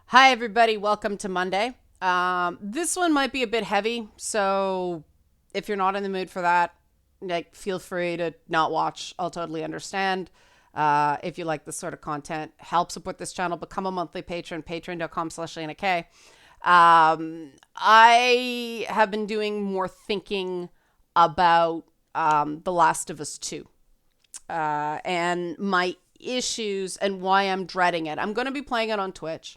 Hi, everybody. Welcome to Monday. This one might be a bit heavy, so if you're not in the mood for that, feel free to not watch. I'll totally understand. If you like this sort of content, help support this channel. Become a monthly patron, patreon.com/Lena K. I have been doing more thinking about The Last of Us 2 and my issues and why I'm dreading it. I'm going to be playing it on Twitch.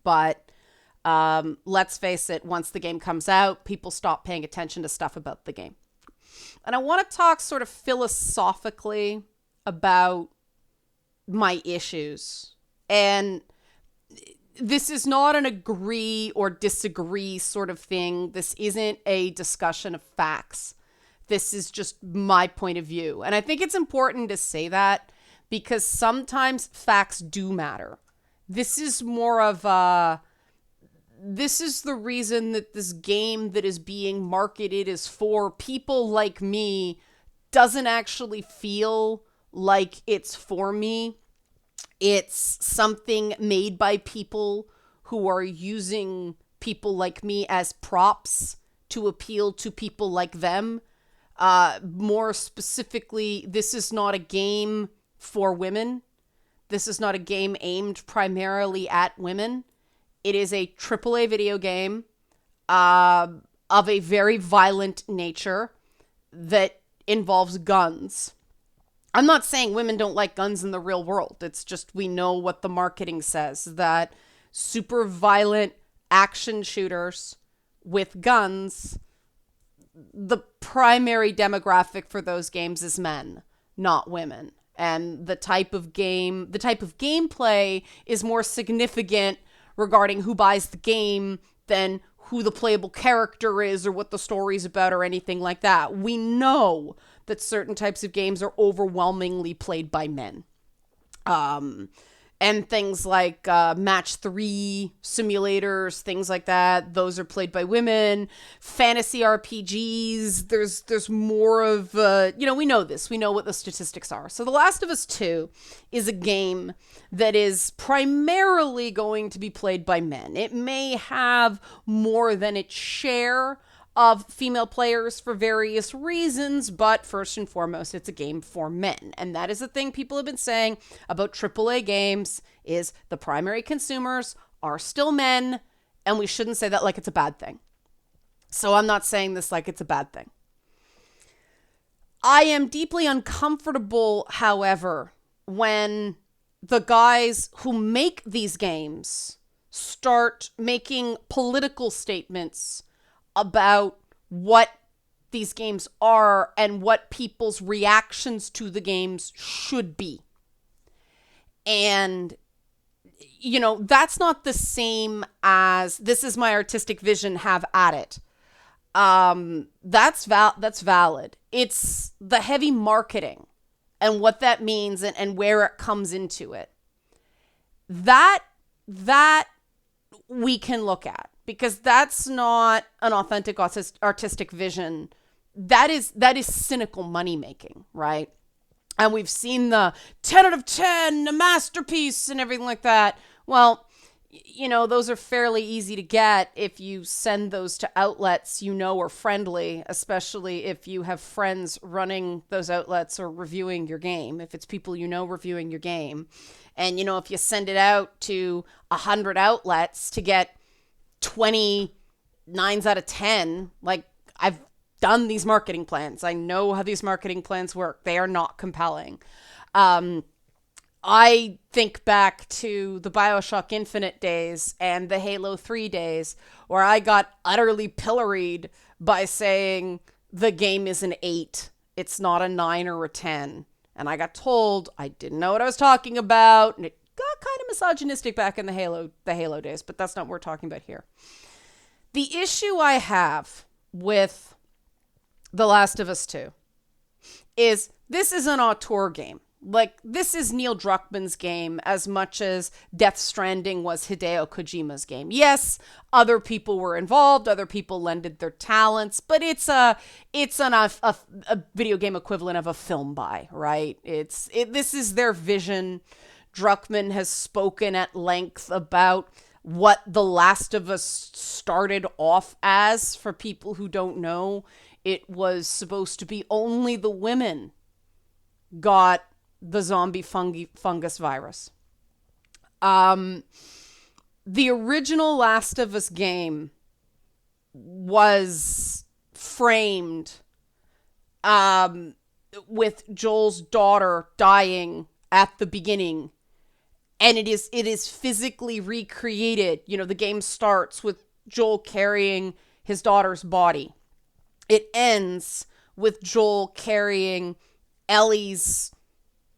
But let's face it, once the game comes out, people stop paying attention to stuff about the game. And I want to talk sort of philosophically about my issues. And this is not an agree or disagree sort of thing. This isn't a discussion of facts. This is just my point of view. And I think it's important to say that because sometimes facts do matter. This is more of a, this is the reason that this game that is being marketed as for people like me doesn't actually feel like it's for me. It's something made by people who are using people like me as props to appeal to people like them. More specifically, this is not a game for women. This is not a game aimed primarily at women. It is a AAA video game of a very violent nature that involves guns. I'm not saying women don't like guns in the real world. It's just we know what the marketing says, that super violent action shooters with guns, the primary demographic for those games is men, not women. And the type of gameplay is more significant regarding who buys the game than who the playable character is or what the story's about or anything like that. We know that certain types of games are overwhelmingly played by men. And things like match 3 simulators, things like that, those are played by women. Fantasy RPGs, there's more of, we know this. We know what the statistics are. So The Last of Us 2 is a game that is primarily going to be played by men. It may have more than its share of female players for various reasons, but first and foremost, it's a game for men. And that is the thing people have been saying about AAA games is the primary consumers are still men, and we shouldn't say that like it's a bad thing. So I'm not saying this like it's a bad thing. I am deeply uncomfortable, however, when the guys who make these games start making political statements about what these games are and what people's reactions to the games should be. And, that's not the same as this is my artistic vision, have at it. That's valid. It's the heavy marketing and what that means and where it comes into it. That we can look at. Because that's not an authentic artistic vision. That is cynical money making, right? And we've seen the 10 out of 10, a masterpiece and everything like that. Well, those are fairly easy to get if you send those to outlets are friendly, especially if you have friends running those outlets or reviewing your game. If it's people reviewing your game. And, if you send it out to 100 outlets to get 20 9s out of 10, like I've done these marketing plans. I know how these marketing plans work. They are not compelling. I think back to the BioShock Infinite days and the Halo 3 days where I got utterly pilloried by saying the game is an 8. It's not a 9 or a 10. And I got told I didn't know what I was talking about. And it got kind of misogynistic back in the Halo days, but that's not what we're talking about here. The issue I have with The Last of Us 2 is this is an auteur game. Like, this is Neil Druckmann's game as much as Death Stranding was Hideo Kojima's game. Yes, other people were involved, other people lended their talents, but it's a video game equivalent of a film buy, right? This is their vision. Druckmann has spoken at length about what The Last of Us started off as. For people who don't know, it was supposed to be only the women got the zombie fungus virus. The original Last of Us game was framed with Joel's daughter dying at the beginning, and it is physically recreated. You know, the game starts with Joel carrying his daughter's body. It ends with Joel carrying Ellie's,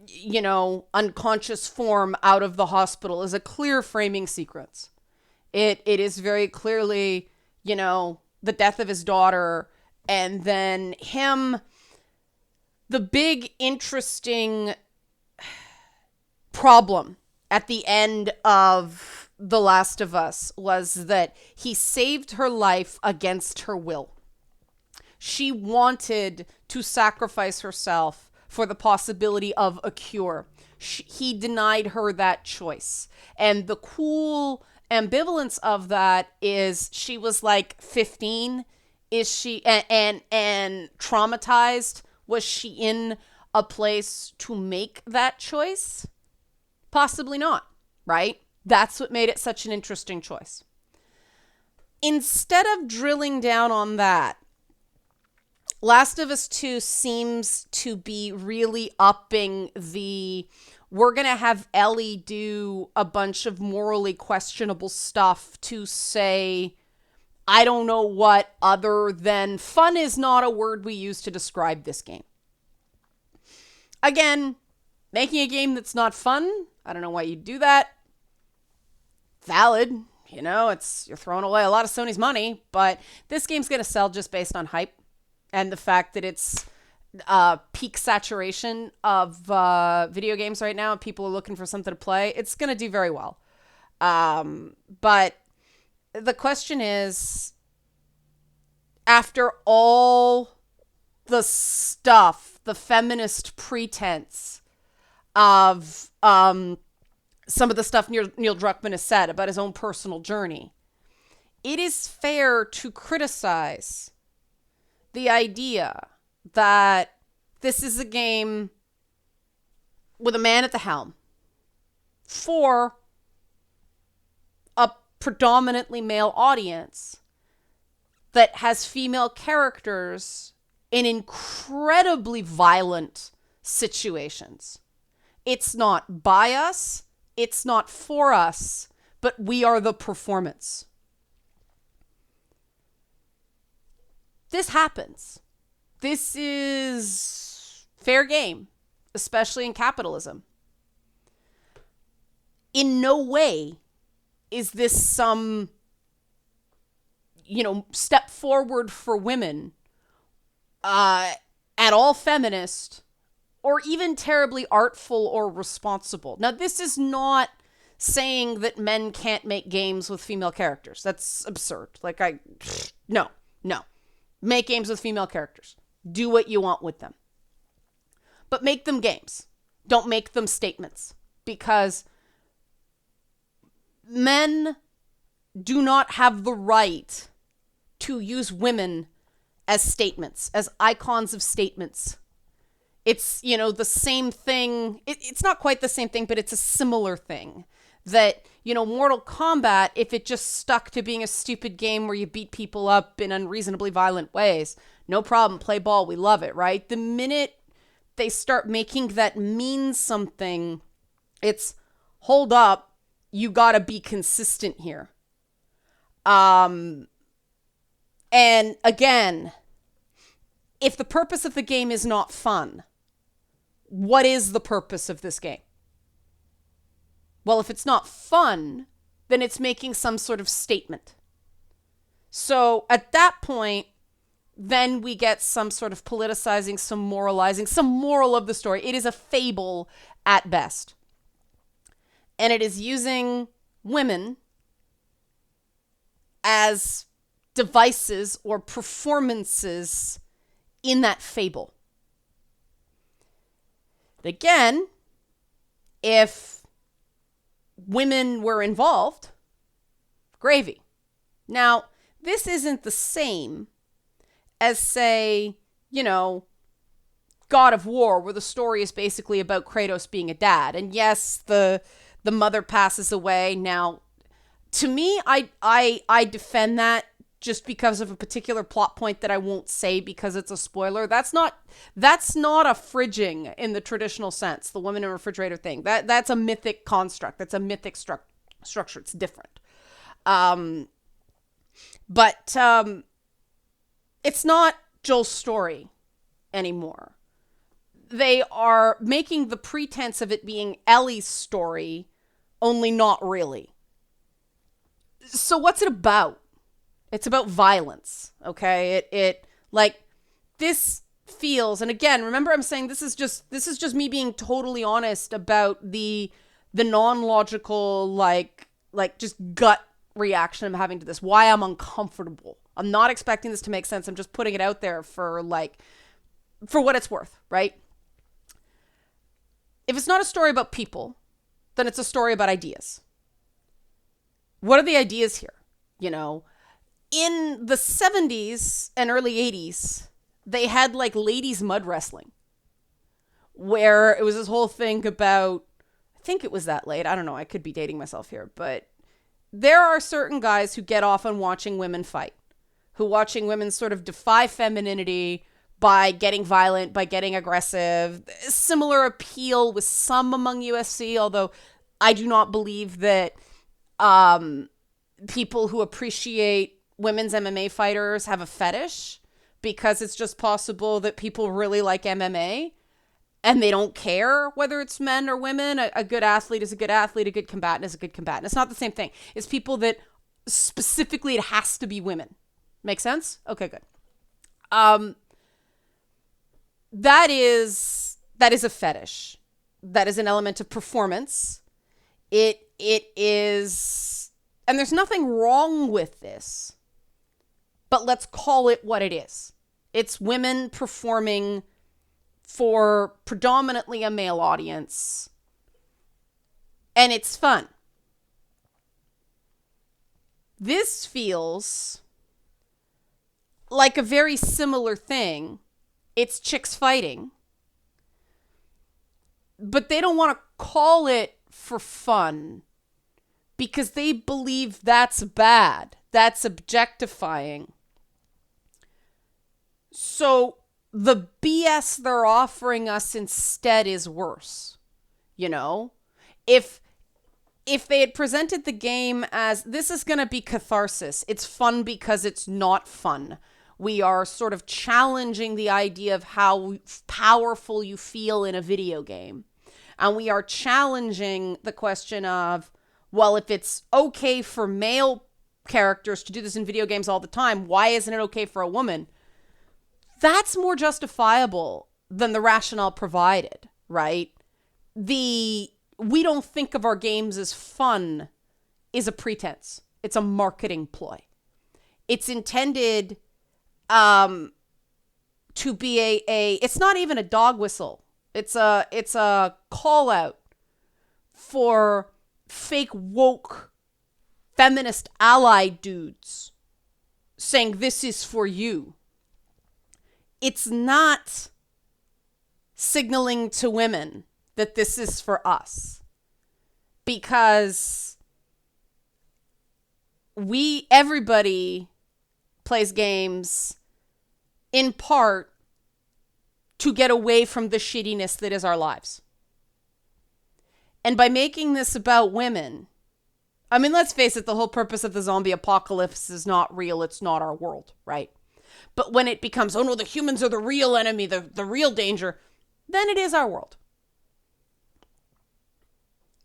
you know, unconscious form out of the hospital. Is a clear framing sequence. It is very clearly, you know, the death of his daughter, and then him. The big interesting problem at the end of The Last of Us was that he saved her life against her will. She wanted to sacrifice herself for the possibility of a cure. He denied her that choice. And the cool ambivalence of that is she was like 15. Is she and traumatized? Was she in a place to make that choice? Possibly not, right? That's what made it such an interesting choice. Instead of drilling down on that, Last of Us 2 seems to be really upping the, we're going to have Ellie do a bunch of morally questionable stuff to say, I don't know what other than fun is not a word we use to describe this game. Again, making a game that's not fun, I don't know why you'd do that. Valid, you know, you're throwing away a lot of Sony's money, but this game's going to sell just based on hype and the fact that it's peak saturation of video games right now. People are looking for something to play. It's going to do very well. But the question is, after all the stuff, the feminist pretense of some of the stuff Neil Druckmann has said about his own personal journey, it is fair to criticize the idea that this is a game with a man at the helm for a predominantly male audience that has female characters in incredibly violent situations. It's not by us, it's not for us, but we are the performance. This happens. This is fair game, especially in capitalism. In no way is this some, you know, step forward for women, at all feminist, or even terribly artful or responsible. Now, this is not saying that men can't make games with female characters. That's absurd. No. Make games with female characters. Do what you want with them. But make them games. Don't make them statements. Because men do not have the right to use women as statements, as icons of statements. It's, you know, the same thing. It's not quite the same thing, but it's a similar thing. That, you know, Mortal Kombat, if it just stuck to being a stupid game where you beat people up in unreasonably violent ways, no problem, play ball, we love it, right? The minute they start making that mean something, it's, hold up, you gotta be consistent here. And again, if the purpose of the game is not fun, what is the purpose of this game? Well, if it's not fun, then it's making some sort of statement. So at that point, then we get some sort of politicizing, some moralizing, some moral of the story. It is a fable at best. And it is using women as devices or performances in that fable. Again, if women were involved, gravy. Now, this isn't the same as, say, God of War, where the story is basically about Kratos being a dad. And yes, the mother passes away. Now, to me, I defend that just because of a particular plot point that I won't say because it's a spoiler. That's not a fridging in the traditional sense, the woman in a refrigerator thing. That's a mythic construct. That's a mythic structure. It's different. But it's not Joel's story anymore. They are making the pretense of it being Ellie's story, only not really. So what's it about? It's about violence, okay? It like, this feels, and again, remember I'm saying this is just me being totally honest about the non-logical, like just gut reaction I'm having to this, why I'm uncomfortable. I'm not expecting this to make sense. I'm just putting it out there for what it's worth, right? If it's not a story about people, then it's a story about ideas. What are the ideas here? In the 70s and early 80s, they had like ladies mud wrestling, where it was this whole thing about, I think it was that late. I don't know. I could be dating myself here, but there are certain guys who get off on watching women fight, who watching women sort of defy femininity by getting violent, by getting aggressive. Similar appeal with some among UFC, although I do not believe that people who appreciate women's MMA fighters have a fetish, because it's just possible that people really like MMA and they don't care whether it's men or women. A good athlete is a good athlete. A good combatant is a good combatant. It's not the same thing. It's people that specifically it has to be women. Make sense? Okay, good. That is a fetish. That is an element of performance. It is, and there's nothing wrong with this, but let's call it what it is. It's women performing for predominantly a male audience, and it's fun. This feels like a very similar thing. It's chicks fighting, but they don't want to call it for fun because they believe that's bad. That's objectifying. So the BS they're offering us instead is worse. If they had presented the game as, this is going to be catharsis, it's fun because it's not fun. We are sort of challenging the idea of how powerful you feel in a video game. And we are challenging the question of, well, if it's okay for male characters to do this in video games all the time, why isn't it okay for a woman? That's more justifiable than the rationale provided, right? We don't think of our games as fun is a pretense. It's a marketing ploy. It's intended to be it's not even a dog whistle. It's a call out for fake woke feminist ally dudes saying this is for you. It's not signaling to women that this is for us, because everybody plays games in part to get away from the shittiness that is our lives. And by making this about women, I mean, let's face it, the whole purpose of the zombie apocalypse is not real. It's not our world, right? But when it becomes, oh no, the humans are the real enemy, the real danger, then it is our world.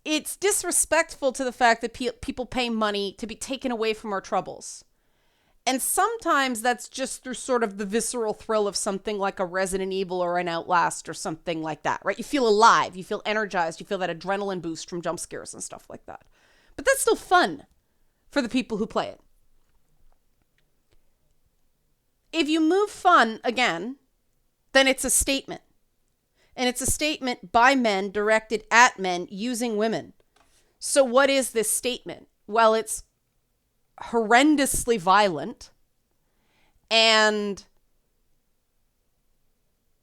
It's disrespectful to the fact that people pay money to be taken away from our troubles. And sometimes that's just through sort of the visceral thrill of something like a Resident Evil or an Outlast or something like that, right? You feel alive, you feel energized, you feel that adrenaline boost from jump scares and stuff like that. But that's still fun for the people who play it. If you move fun again, then it's a statement. And it's a statement by men directed at men using women. So what is this statement? Well, it's horrendously violent. And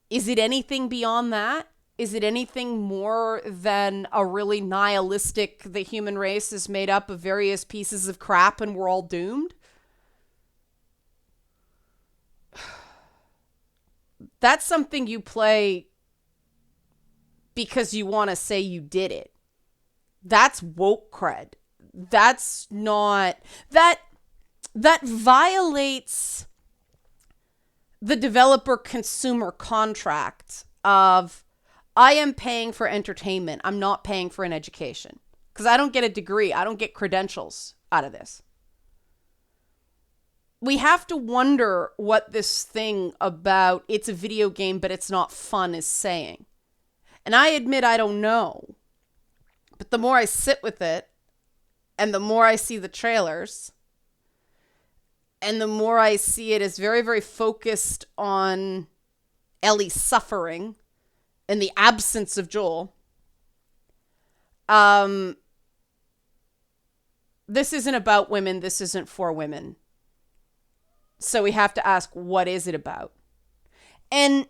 is it anything beyond that? Is it anything more than a really nihilistic, the human race is made up of various pieces of crap and we're all doomed? That's something you play because you want to say you did it. That's woke cred. That's not... That violates the developer-consumer contract of, I am paying for entertainment. I'm not paying for an education. Because I don't get a degree. I don't get credentials out of this. We have to wonder what this thing about it's a video game, but it's not fun is saying. And I admit I don't know. But the more I sit with it, and the more I see the trailers, and the more I see it as very, very focused on Ellie's suffering and the absence of Joel. This isn't about women. This isn't for women. So we have to ask, what is it about? And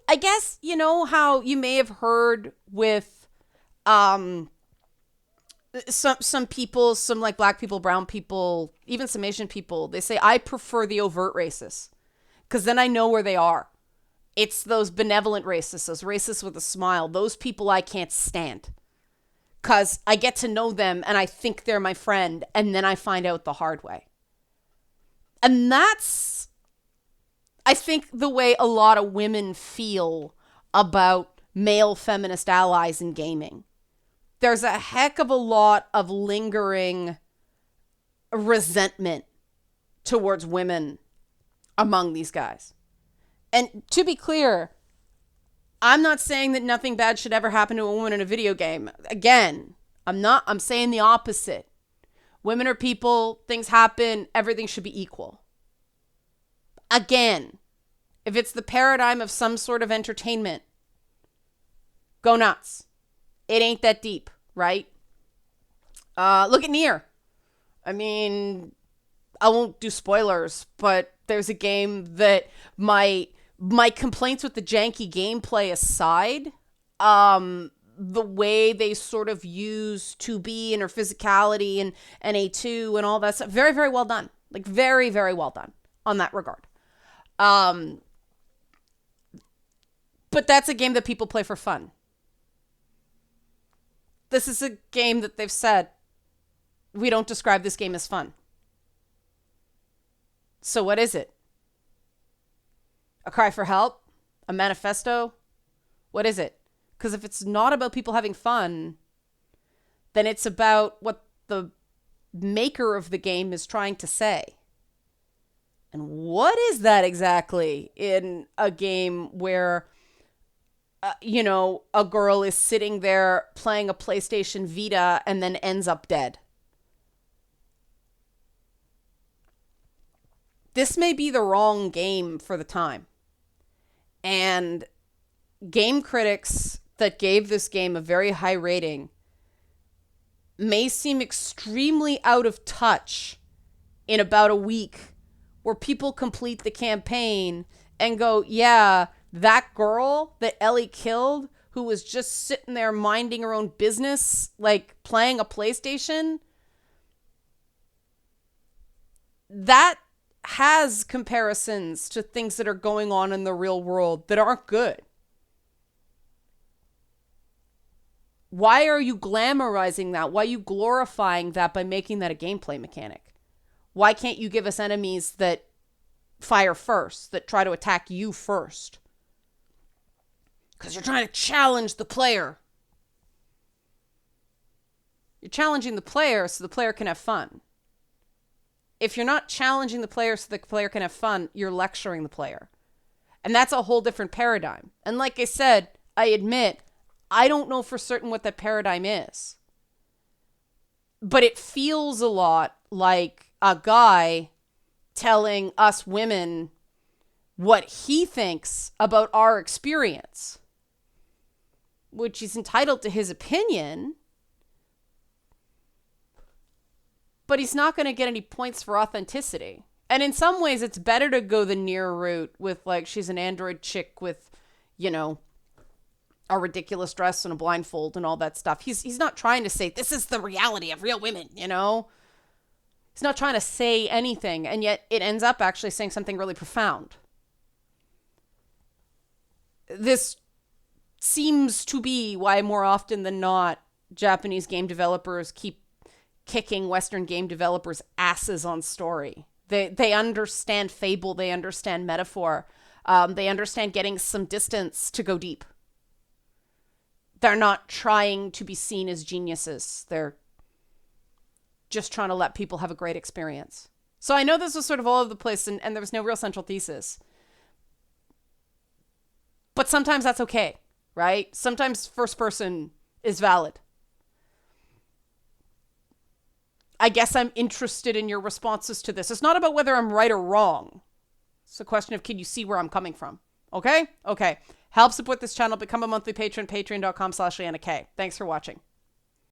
I guess, you know how you may have heard with some people, some like black people, brown people, even some Asian people, they say, I prefer the overt racists because then I know where they are. It's those benevolent racists, those racists with a smile. Those people I can't stand because I get to know them and I think they're my friend and then I find out the hard way. And that's, I think, the way a lot of women feel about male feminist allies in gaming. There's a heck of a lot of lingering resentment towards women among these guys. And to be clear, I'm not saying that nothing bad should ever happen to a woman in a video game. Again, I'm saying the opposite. Women are people, things happen, everything should be equal. Again, if it's the paradigm of some sort of entertainment, go nuts. It ain't that deep, right? Look at Nier. I mean, I won't do spoilers, but there's a game that my complaints with the janky gameplay aside, the way they sort of use 2B and her physicality and A2 and all that stuff, very, very well done. Like, very, very well done on that regard. But that's a game that people play for fun. This is a game that they've said, we don't describe this game as fun. So what is it? A cry for help? A manifesto? What is it? Because if it's not about people having fun, then it's about what the maker of the game is trying to say. And what is that exactly in a game where, a girl is sitting there playing a PlayStation Vita and then ends up dead? This may be the wrong game for the time. And game critics that gave this game a very high rating may seem extremely out of touch in about a week, where people complete the campaign and go, yeah, that girl that Ellie killed, who was just sitting there minding her own business, like playing a PlayStation, that has comparisons to things that are going on in the real world that aren't good. Why are you glamorizing that? Why are you glorifying that by making that a gameplay mechanic? Why can't you give us enemies that fire first, that try to attack you first? Because you're trying to challenge the player. You're challenging the player so the player can have fun. If you're not challenging the player so the player can have fun, you're lecturing the player. And that's a whole different paradigm. And like I said, I admit, I don't know for certain what that paradigm is. But it feels a lot like a guy telling us women what he thinks about our experience, which he's entitled to his opinion. but he's not going to get any points for authenticity. And in some ways, it's better to go the near route with, like, she's an android chick with, you know, a ridiculous dress and a blindfold and all that stuff. He's not trying to say, this is the reality of real women, you know? He's not trying to say anything, and yet it ends up actually saying something really profound. This seems to be why more often than not, Japanese game developers keep kicking Western game developers' asses on story. They understand fable, they understand metaphor, they understand getting some distance to go deep. They're not trying to be seen as geniuses. They're just trying to let people have a great experience. So I know this was sort of all over the place and there was no real central thesis. But sometimes that's okay, right? Sometimes first person is valid. I guess I'm interested in your responses to this. It's not about whether I'm right or wrong. It's a question of, can you see where I'm coming from? Okay? Okay. Help support this channel. Become a monthly patron, patreon.com/LeannaK. Thanks for watching.